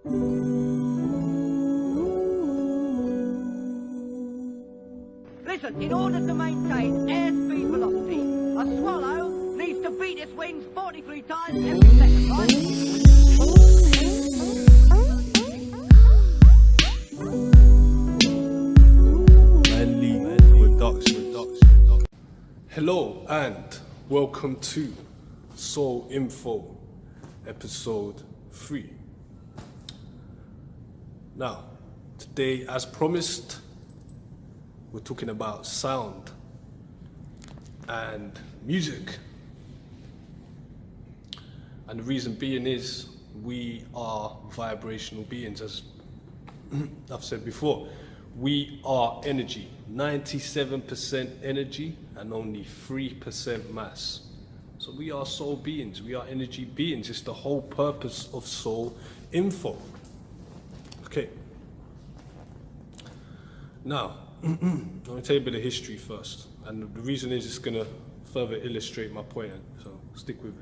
Listen, in order to maintain airspeed velocity, a swallow needs to beat its wings 43 times every second, right? Hello and welcome to Soul Info episode 3. Now, today as promised, we're talking about sound and music. And the reason being is we are vibrational beings, as I've said before. We are energy, 97% energy and only 3% mass. So we are soul beings, we are energy beings. It's the whole purpose of Soul Info. Okay. Now, I'm going to tell you a bit of history first. And the reason is it's going to further illustrate my point. So stick with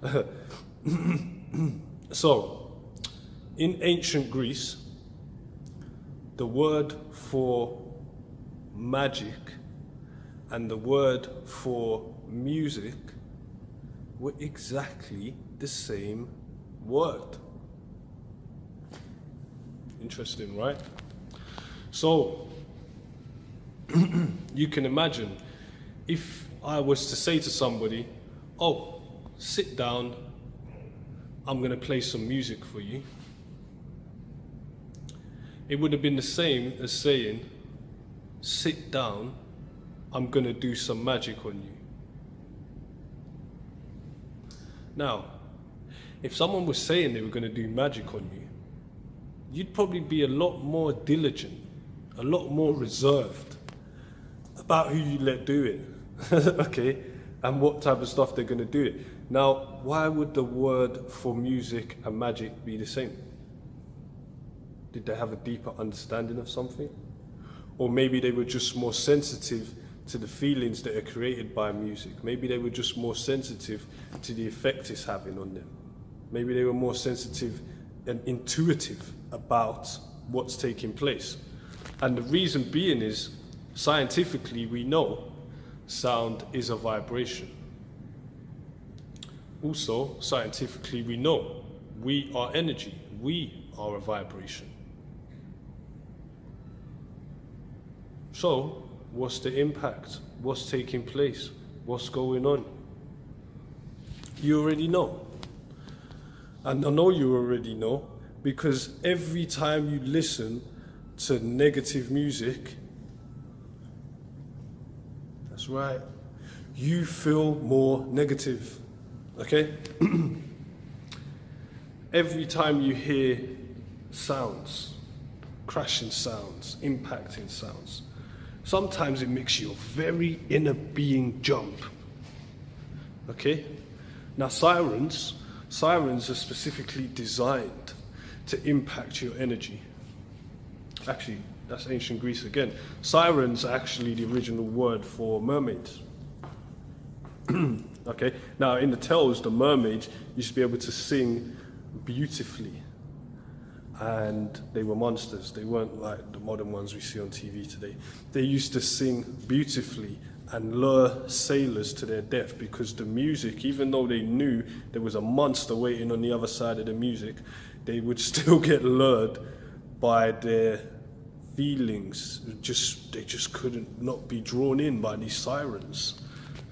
it. So, in ancient Greece, the word for magic and the word for music were exactly the same word. Interesting, right? So, you can imagine if I was to say to somebody, oh, sit down, I'm going to play some music for you. It would have been the same as saying, sit down, I'm going to do some magic on you. Now, if someone was saying they were going to do magic on you, you'd probably be a lot more diligent, a lot more reserved about who you let do it, okay, and what type of stuff they're going to do it. Now, why would the word for music and magic be the same? Did they have a deeper understanding of something? Or maybe they were just more sensitive to the feelings that are created by music. Maybe they were just more sensitive to the effect it's having on them. Maybe they were more sensitive and intuitive about what's taking place. And the reason being is, scientifically we know sound is a vibration. Also, scientifically we know we are energy, we are a vibration. So, what's the impact? What's taking place? What's going on? You already know. And I know you already know because every time you listen to negative music, that's right, you feel more negative, okay? Every time you hear sounds, crashing sounds, impacting sounds, sometimes it makes your very inner being jump, okay? Now sirens are specifically designed to impact your energy. Actually, that's ancient Greece again. Sirens are actually the original word for mermaids. Okay, now in the tales, the mermaids used to be able to sing beautifully. And they were monsters. They weren't like the modern ones we see on TV today. They used to sing beautifully and lure sailors to their death because the music, even though they knew there was a monster waiting on the other side of the music, they would still get lured by their feelings. They just couldn't not be drawn in by these sirens.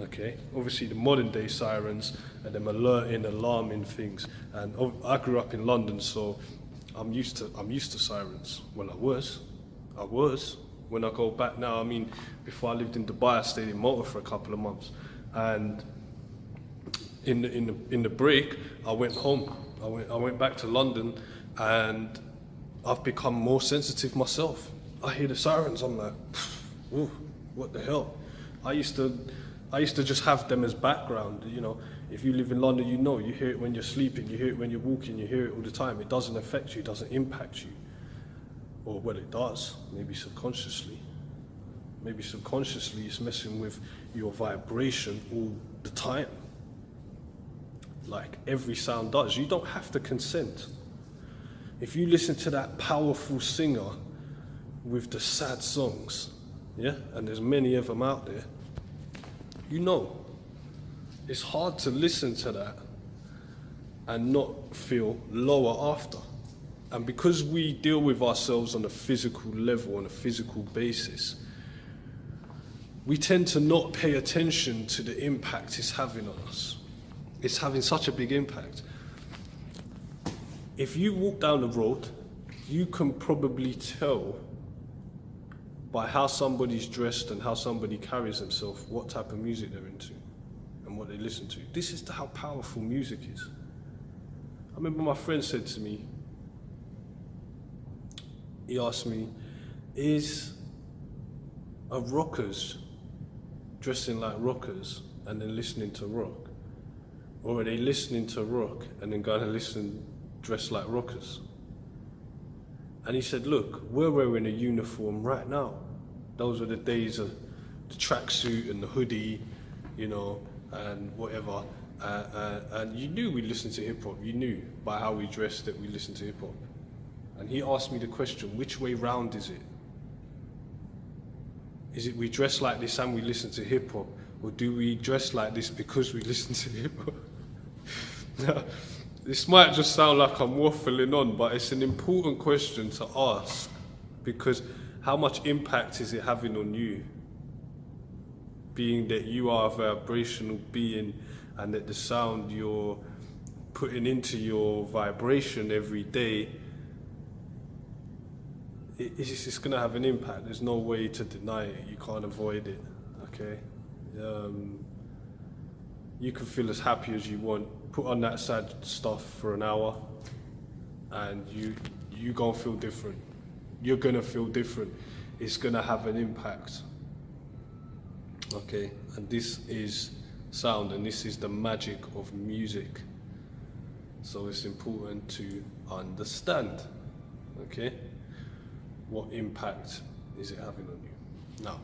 Okay, obviously the modern day sirens and them alerting, alarming things. And I grew up in London, so I'm used to sirens. Well, I was. When I go back now, I mean, before I lived in Dubai, I stayed in Malta for a couple of months, and in the break, I went home. I went back to London, and I've become more sensitive myself. I hear the sirens, I'm like, ooh, what the hell? I used to just have them as background, you know. If you live in London, you know, you hear it when you're sleeping, you hear it when you're walking, you hear it all the time. It doesn't affect you, it doesn't impact you. Or, well, it does, maybe subconsciously. Maybe subconsciously it's messing with your vibration all the time. Like every sound does. You don't have to consent. if you listen to that powerful singer with the sad songs, yeah, and there's many of them out there, you know, it's hard to listen to that and not feel lower after. And because we deal with ourselves on a physical level, on a physical basis, we tend to not pay attention to the impact it's having on us. It's having such a big impact. If you walk down the road, you can probably tell by how somebody's dressed and how somebody carries themselves what type of music they're into and what they listen to. This is how powerful music is. I remember my friend said to me, he asked me, is a rockers dressing like rockers and then listening to rock? Or are they listening to rock and then going to dress like rockers? And he said, look, we're wearing a uniform right now. Those were the days of the tracksuit and the hoodie, you know, and whatever. And you knew we listened to hip hop. You knew by how we dressed that we listened to hip hop. And he asked me the question, which way round is it? Is it we dress like this and we listen to hip hop? Or do we dress like this because we listen to hip hop? Now, this might just sound like I'm waffling on, but it's an important question to ask, because how much impact is it having on you? Being that you are a vibrational being and that the sound you're putting into your vibration every day, it's going to have an impact. There's no way to deny it. You can't avoid it, okay? You can feel as happy as you want. Put on that sad stuff for an hour and you gonna feel different. You're gonna feel different. It's gonna have an impact. Okay, and this is sound and this is the magic of music. So it's important to understand, okay, what impact is it having on you. Now,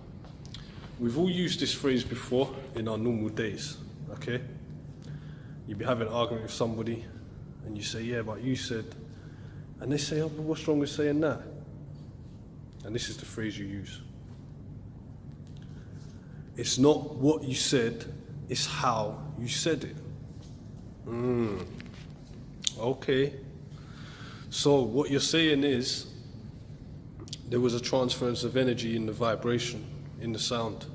we've all used this phrase before in our normal days, okay? You'd be having an argument with somebody and you say, yeah, but you said, and they say, oh, but what's wrong with saying that? And this is the phrase you use. It's not what you said, it's how you said it. Okay. So what you're saying is, there was a transference of energy in the vibration, in the sound.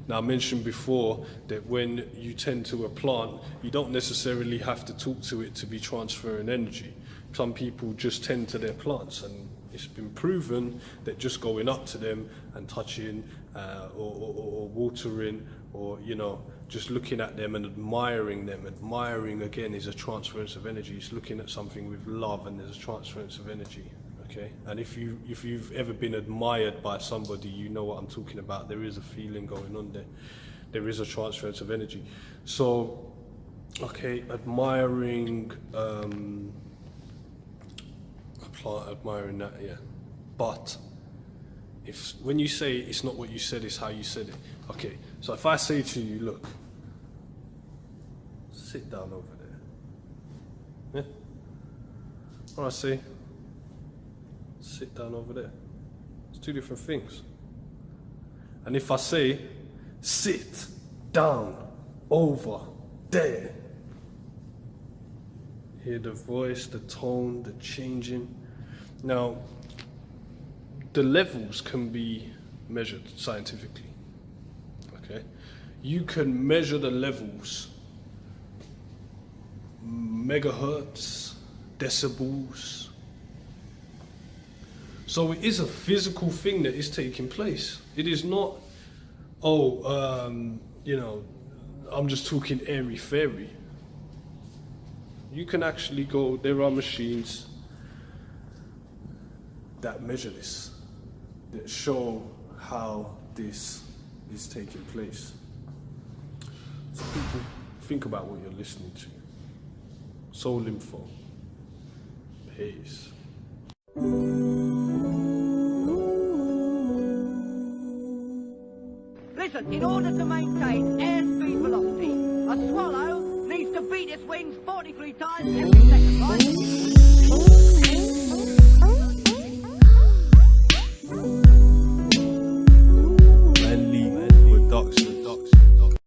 Now, I mentioned before that when you tend to a plant, you don't necessarily have to talk to it to be transferring energy. Some people just tend to their plants, and it's been proven that just going up to them and touching or watering, or, you know, just looking at them and admiring them. Admiring, again, is a transference of energy. It's looking at something with love, and there's a transference of energy. Okay, and if you've ever been admired by somebody, you know what I'm talking about. There is a feeling going on there. There is a transference of energy. So, okay, admiring a plant, admiring that, yeah. But when you say it's not what you said, it's how you said it. Okay, so if I say to you, look, sit down over there. Yeah. Or I say, sit down over there. It's two different things. And if I say, sit down over there, hear the voice, the tone, the changing. Now, the levels can be measured scientifically, okay? You can measure the levels, megahertz, decibels. So it is a physical thing that is taking place. It is not, you know, I'm just talking airy-fairy. You can actually go, there are machines that measure this, that show how this is taking place. So people, think about what you're listening to. Soul Info. Peace. Listen, in order to maintain airspeed velocity, a swallow needs to beat its wings 43 times every